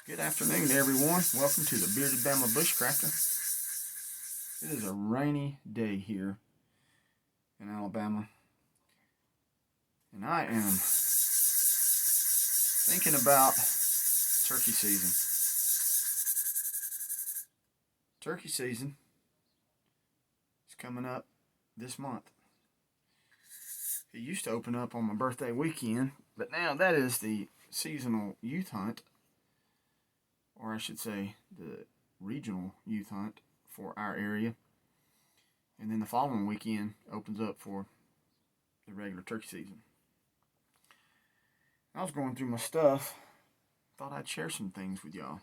Good afternoon, everyone. Welcome to the Bearded Bama Bushcrafter. It is a rainy day here in Alabama, and I am thinking about turkey season. Turkey season is coming up this month. It used to open up on my birthday weekend, but now that is the seasonal youth hunt, or I should say the regional youth hunt for our area. And then the following weekend opens up for the regular turkey season. I was going through my stuff, thought I'd share some things with y'all.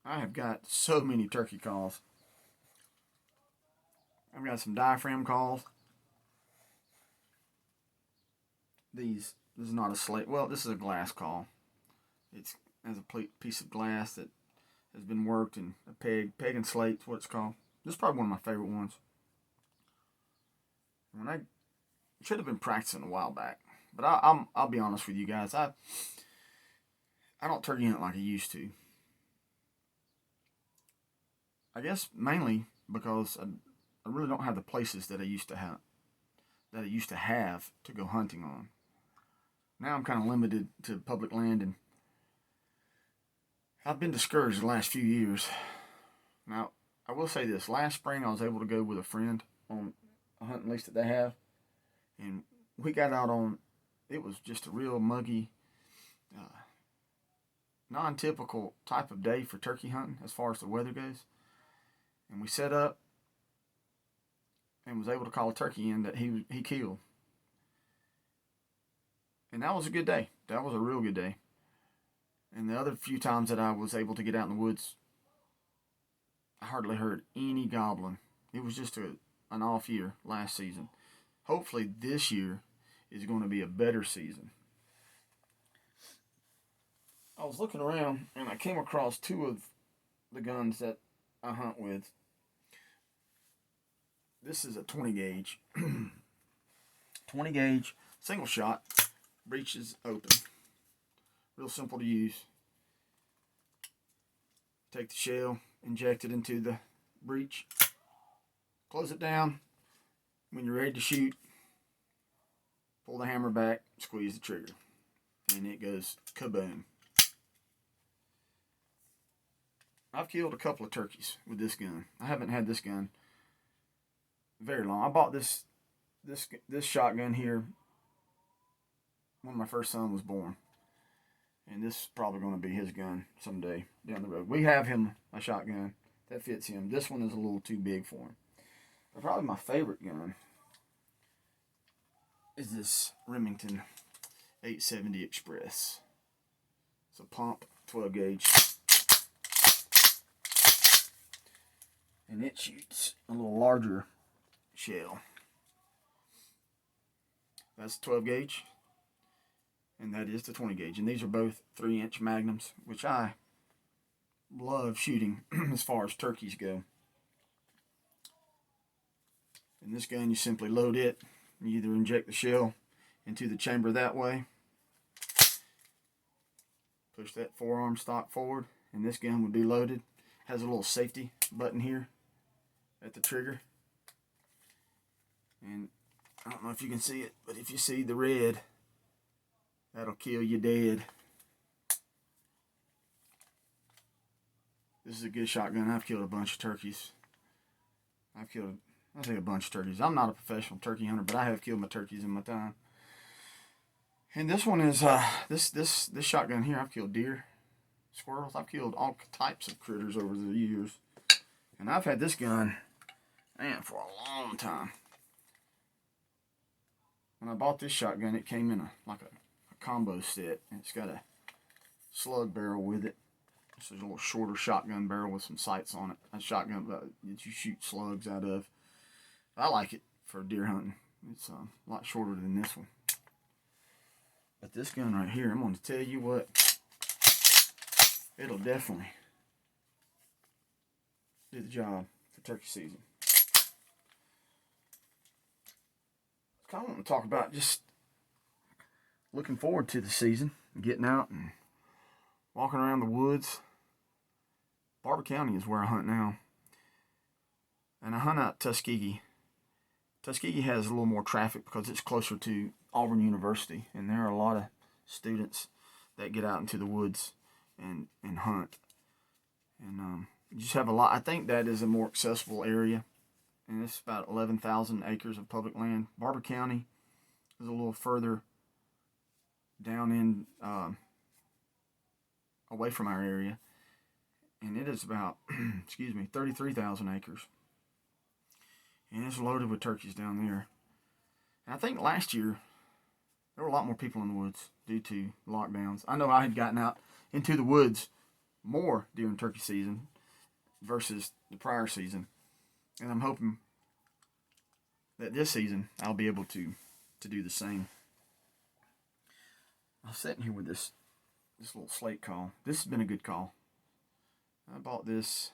I have got so many turkey calls. I've got some diaphragm calls. This is not a slate. Well, this is a glass call. It's as a piece of glass that has been worked in a peg and slate, what it's called. This is probably one of my favorite ones. When I should have been practicing a while back, but I'll be honest with you guys. I don't turkey hunt like I used to. I guess mainly because I really don't have the places that I used to have to go hunting on. Now I'm kind of limited to public land, and I've been discouraged the last few years. Now, I will say this. Last spring, I was able to go with a friend on a hunting lease that they have. And we got out on, it was just a real muggy, non-typical type of day for turkey hunting as far as the weather goes. And we set up and was able to call a turkey in that he killed. And that was a good day. That was a real good day. And the other few times that I was able to get out in the woods, I hardly heard any gobbling. It was just an off year last season. Hopefully this year is going to be a better season. I was looking around and I came across two of the guns that I hunt with. This is a 20 gauge. 20 gauge, single shot, breeches open. Real simple to use. Take the shell, inject it into the breech, close it down. When you're ready to shoot, pull the hammer back, squeeze the trigger, and it goes kaboom. I've killed a couple of turkeys with this gun. I haven't had this gun very long. I bought this shotgun here when my first son was born. And this is probably going to be his gun someday down the road. We have him a shotgun that fits him. This one is a little too big for him. But probably my favorite gun is this Remington 870 Express. It's a pump 12 gauge. And it shoots a little larger shell. That's 12 gauge. And that is the 20 gauge. And these are both 3-inch magnums, which I love shooting as far as turkeys go. In this gun, you simply load it. You either inject the shell into the chamber that way. Push that forearm stock forward, and this gun would be loaded. Has a little safety button here at the trigger. And I don't know if you can see it, but if you see the red, that'll kill you dead. This is a good shotgun. I've killed a bunch of turkeys. I say a bunch of turkeys. I'm not a professional turkey hunter, but I have killed my turkeys in my time. And this one is this shotgun here. I've killed deer, squirrels. I've killed all types of critters over the years. And I've had this gun, man, for a long time. When I bought this shotgun, it came in a combo set. And it's got a slug barrel with it. This is a little shorter shotgun barrel with some sights on it. A shotgun that you shoot slugs out of. I like it for deer hunting. It's a lot shorter than this one. But this gun right here, I'm going to tell you what, it'll definitely do the job for turkey season. I kind of want to talk about just looking forward to the season, getting out and walking around the woods. Barber County is where I hunt now. And I hunt out Tuskegee. Tuskegee has a little more traffic because it's closer to Auburn University, and there are a lot of students that get out into the woods and hunt. And you just have a lot. I think that is a more accessible area, and it's about 11,000 acres of public land. Barber County is a little further down in away from our area, and it is about 33,000 acres, and it's loaded with turkeys down there. And I think last year there were a lot more people in the woods due to lockdowns. I know I had gotten out into the woods more during turkey season versus the prior season, and I'm hoping that this season I'll be able to do the same. I was sitting here with this little Slate Call. This has been a good call. I bought this.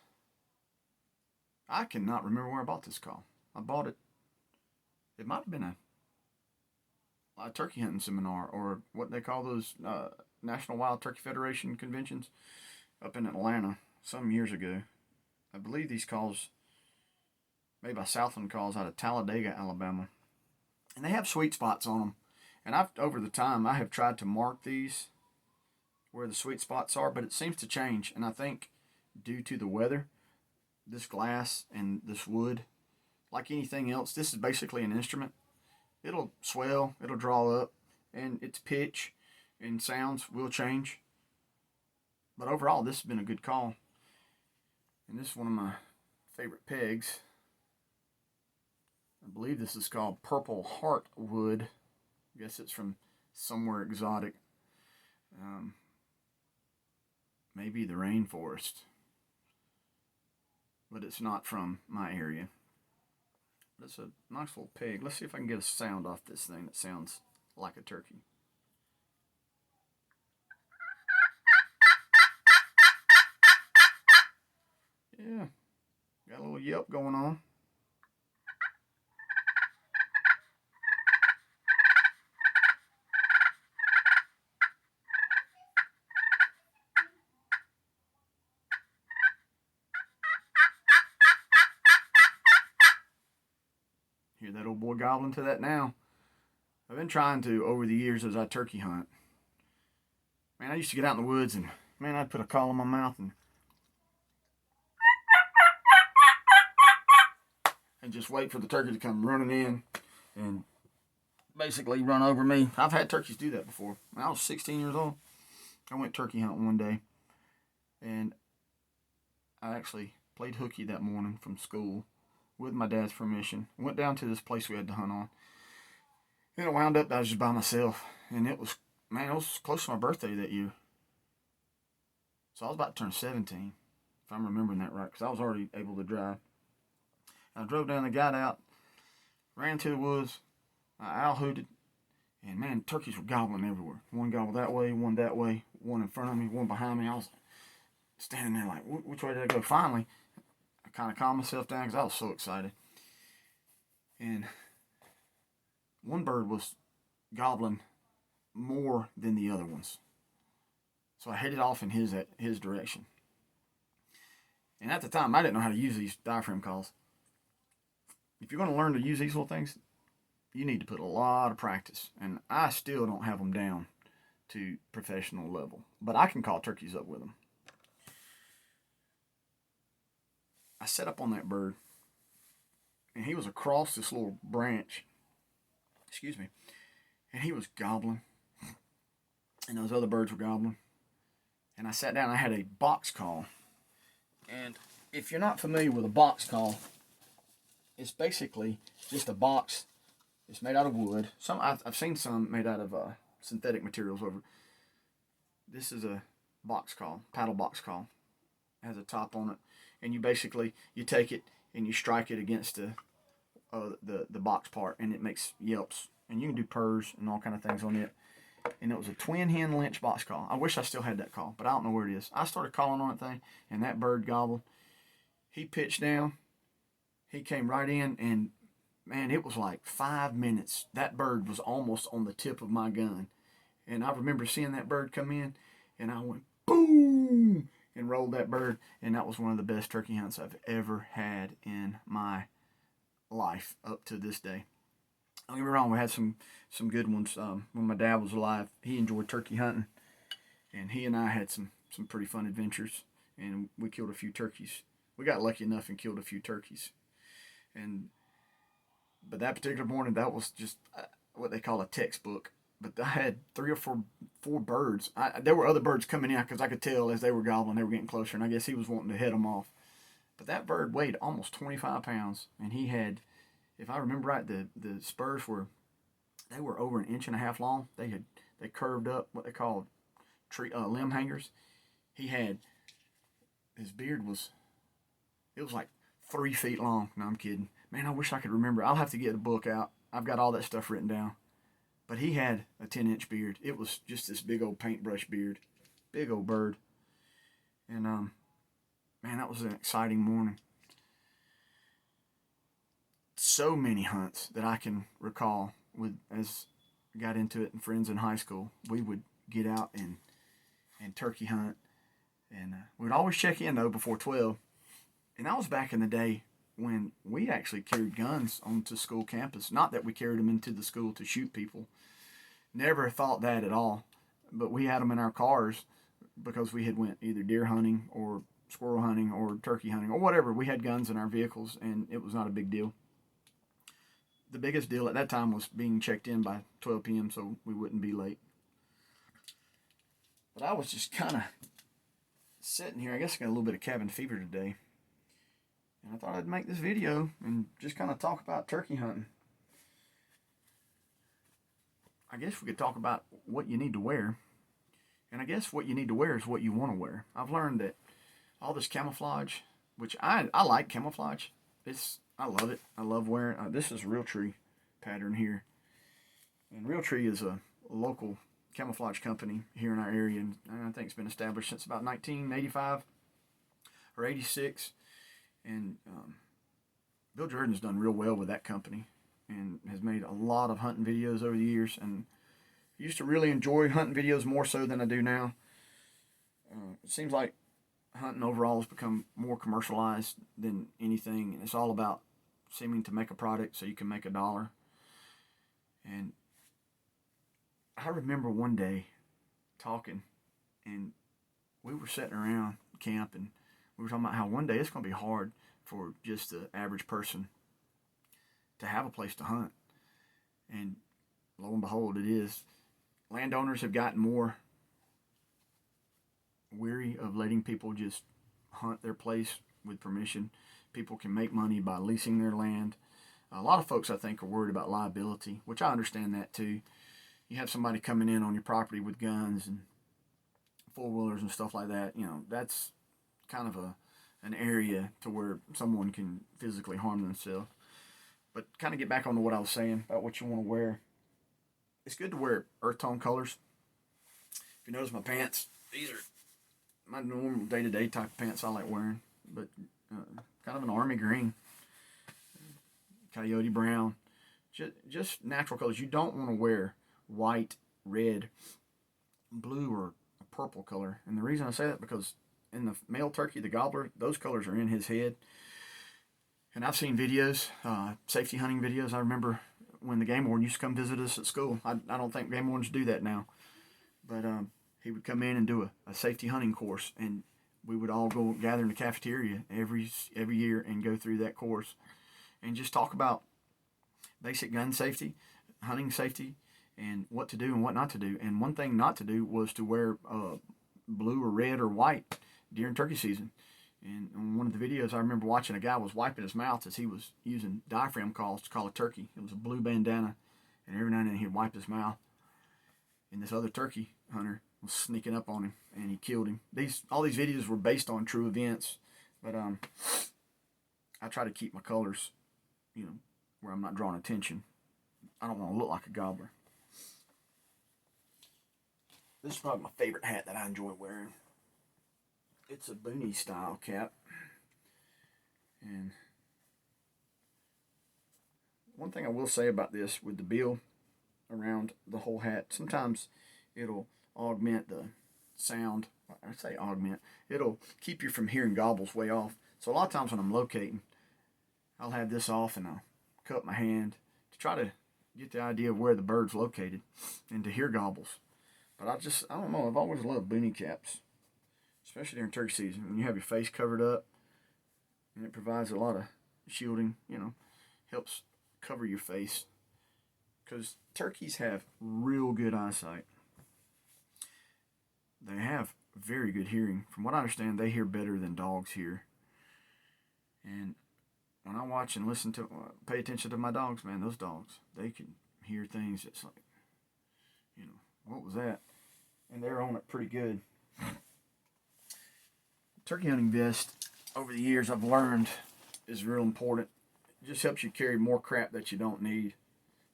I cannot remember where I bought this call. I bought it. It might have been a turkey hunting seminar, or what they call those National Wild Turkey Federation conventions up in Atlanta some years ago. I believe these calls, made by Southland Calls out of Talladega, Alabama. And they have sweet spots on them. And over the time, I have tried to mark these where the sweet spots are, but it seems to change. And I think due to the weather, this glass and this wood, like anything else, this is basically an instrument. It'll swell, it'll draw up, and its pitch and sounds will change. But overall, this has been a good call. And this is one of my favorite pegs. I believe this is called Purple Heart Wood. I guess it's from somewhere exotic. Maybe the rainforest. But it's not from my area. But it's a nice little peg. Let's see if I can get a sound off this thing that sounds like a turkey. Yeah, got a little yelp going on. Hear that old boy gobbling to that now. I've been trying to, over the years as I turkey hunt. Man, I used to get out in the woods and, man, I'd put a call in my mouth and just wait for the turkey to come running in and basically run over me. I've had turkeys do that before. When I was 16 years old, I went turkey hunting one day, and I actually played hooky that morning from school with my dad's permission. Went down to this place we had to hunt on. Then it wound up that I was just by myself, and it was close to my birthday that year. So I was about to turn 17, if I'm remembering that right, because I was already able to drive. I drove down, got out, ran to the woods, I owl hooted, and man, turkeys were gobbling everywhere. One gobbled that way, one in front of me, one behind me. I was standing there like, which way did I go? Finally, I kind of calmed myself down because I was so excited. And one bird was gobbling more than the other ones. So I headed off in his direction. And at the time, I didn't know how to use these diaphragm calls. If you're going to learn to use these little things, you need to put a lot of practice. And I still don't have them down to professional level. But I can call turkeys up with them. I set up on that bird, and he was across this little branch. And he was gobbling. And those other birds were gobbling. And I sat down, I had a box call. And if you're not familiar with a box call, it's basically just a box. It's made out of wood. I've seen some made out of synthetic materials over. This is a box call, paddle box call. It has a top on it, and you take it and you strike it against the box part, and it makes yelps. And you can do purrs and all kind of things on it. And it was a twin hen lynch box call. I wish I still had that call, but I don't know where it is. I started calling on that thing, and that bird gobbled. He pitched down. He came right in, and man, it was like 5 minutes. That bird was almost on the tip of my gun. And I remember seeing that bird come in, and I went, boom, and rolled that bird. And that was one of the best turkey hunts I've ever had in my life up to this day. Don't get me wrong, we had some good ones. When my dad was alive, he enjoyed turkey hunting, and he and I had some pretty fun adventures, and we killed a few turkeys. We got lucky enough and killed a few turkeys, and but that particular morning, that was just what they call a textbook. But I had three or four birds. There were other birds coming in because I could tell as they were gobbling, they were getting closer, and I guess he was wanting to head them off. But that bird weighed almost 25 pounds, and he had, if I remember right, the spurs were, they were over an inch and a half long. They curved up what they called limb hangers. He had, his beard was, it was like 3 feet long. No, I'm kidding. Man, I wish I could remember. I'll have to get the book out. I've got all that stuff written down. But he had a 10-inch beard. It was just this big old paintbrush beard. Big old bird. And, man, that was an exciting morning. So many hunts that I can recall as I got into it and friends in high school. We would get out and turkey hunt. And we'd always check in, though, before 12. And that was back in the day when we actually carried guns onto school campus. Not that we carried them into the school to shoot people. Never thought that at all. But we had them in our cars because we had went either deer hunting or squirrel hunting or turkey hunting or whatever. We had guns in our vehicles, and it was not a big deal. The biggest deal at that time was being checked in by 12 p.m. so we wouldn't be late. But I was just kind of sitting here. I guess I got a little bit of cabin fever today. And I thought I'd make this video and just kind of talk about turkey hunting. I guess we could talk about what you need to wear. And I guess what you need to wear is what you want to wear. I've learned that all this camouflage, which I like camouflage. I love it. I love wearing, this is Realtree pattern here. And Realtree is a local camouflage company here in our area. And I think it's been established since about 1985 or 86. And Bill Jordan's done real well with that company and has made a lot of hunting videos over the years. And I used to really enjoy hunting videos more so than I do now. It seems like hunting overall has become more commercialized than anything. And it's all about seeming to make a product so you can make a dollar. And I remember one day talking, and we were sitting around camp, and we were talking about how one day it's going to be hard for just the average person to have a place to hunt. And lo and behold, it is. Landowners have gotten more weary of letting people just hunt their place with permission. People can make money by leasing their land. A lot of folks, I think, are worried about liability, which I understand that too. You have somebody coming in on your property with guns and four-wheelers and stuff like that. You know, that's kind of an area to where someone can physically harm themselves. But kind of get back on to what I was saying about what you want to wear. It's good to wear earth tone colors. If you notice my pants, these are my normal day-to-day type of pants I like wearing. But kind of an army green, coyote brown, just natural colors. You don't want to wear white, red, blue, or a purple color. And the reason I say that because in the male turkey, the gobbler, those colors are in his head. And I've seen videos, safety hunting videos. I remember when the game warden used to come visit us at school. I don't think game wardens do that now. But he would come in and do a safety hunting course. And we would all go gather in the cafeteria every year and go through that course. And just talk about basic gun safety, hunting safety, and what to do and what not to do. And one thing not to do was to wear blue or red or white during turkey season. And on one of the videos, I remember watching a guy was wiping his mouth as he was using diaphragm calls to call a turkey. It was a blue bandana, and every now and then he'd wipe his mouth. And this other turkey hunter was sneaking up on him, and he killed him. All these videos were based on true events, but I try to keep my colors, where I'm not drawing attention. I don't want to look like a gobbler. This is probably my favorite hat that I enjoy wearing. It's a boonie style cap. And one thing I will say about this with the bill around the whole hat, sometimes it'll augment the sound I say augment. It'll keep you from hearing gobbles way off. So a lot of times when I'm locating, I'll have this off and I'll cup my hand to try to get the idea of where the bird's located and to hear gobbles. But I don't know, I've always loved boonie caps, especially during turkey season when you have your face covered up, and it provides a lot of shielding, helps cover your face. Because turkeys have real good eyesight. They have very good hearing. From what I understand, they hear better than dogs hear. And when I watch and listen to, pay attention to my dogs, man, those dogs, they can hear things that's like, what was that? And they're on it pretty good. Turkey hunting vest, over the years I've learned, is real important. It just helps you carry more crap that you don't need.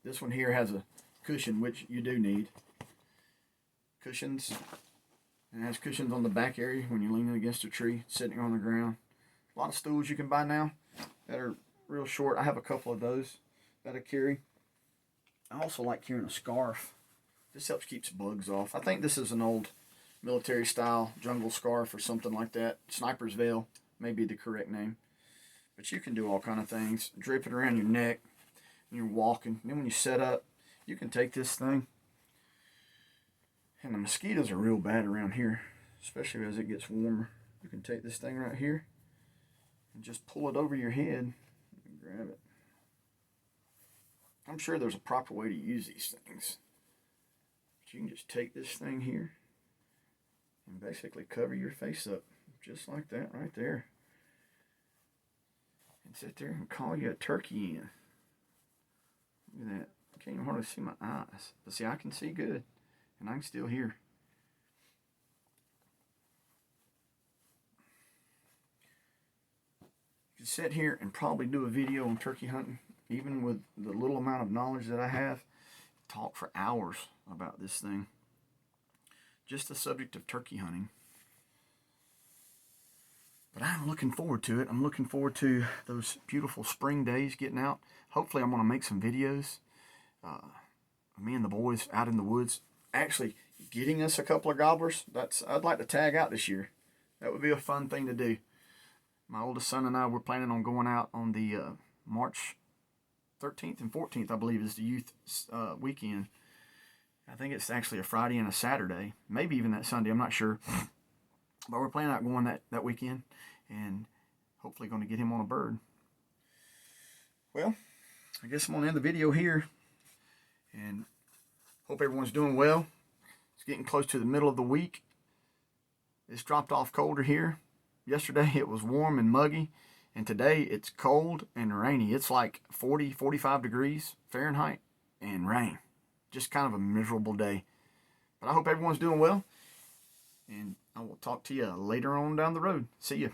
This one here has a cushion, which you do need. Cushions. And it has cushions on the back area when you're leaning against a tree, sitting on the ground. A lot of stools you can buy now that are real short. I have a couple of those that I carry. I also like carrying a scarf. This helps keep bugs off. I think this is an old military style jungle scarf or something like that. Sniper's veil may be the correct name. But you can do all kind of things. Drape it around your neck when you're walking. And then when you set up, you can take this thing. And the mosquitoes are real bad around here, especially as it gets warmer. You can take this thing right here and just pull it over your head and grab it. I'm sure there's a proper way to use these things. But you can just take this thing here and basically cover your face up just like that right there. And sit there and call you a turkey in. Look at that. I can't even hardly see my eyes. But see, I can see good. And I can still hear. You can sit here and probably do a video on turkey hunting, even with the little amount of knowledge that I have. Talk for hours about this thing. Just the subject of turkey hunting. But I'm looking forward to it. I'm looking forward to those beautiful spring days getting out. Hopefully I'm going to make some videos. Me and the boys out in the woods. Actually getting us a couple of gobblers. I'd like to tag out this year. That would be a fun thing to do. My oldest son and I were planning on going out on the March 13th and 14th, I believe, is the youth weekend. I think it's actually a Friday and a Saturday, maybe even that Sunday, I'm not sure. But we're planning on going that weekend and hopefully going to get him on a bird. Well, I guess I'm going to end the video here and hope everyone's doing well. It's getting close to the middle of the week. It's dropped off colder here. Yesterday it was warm and muggy, and today it's cold and rainy. It's like 40, 45 degrees Fahrenheit and rain. Just kind of a miserable day. But I hope everyone's doing well, and I will talk to you later on down the road. See you.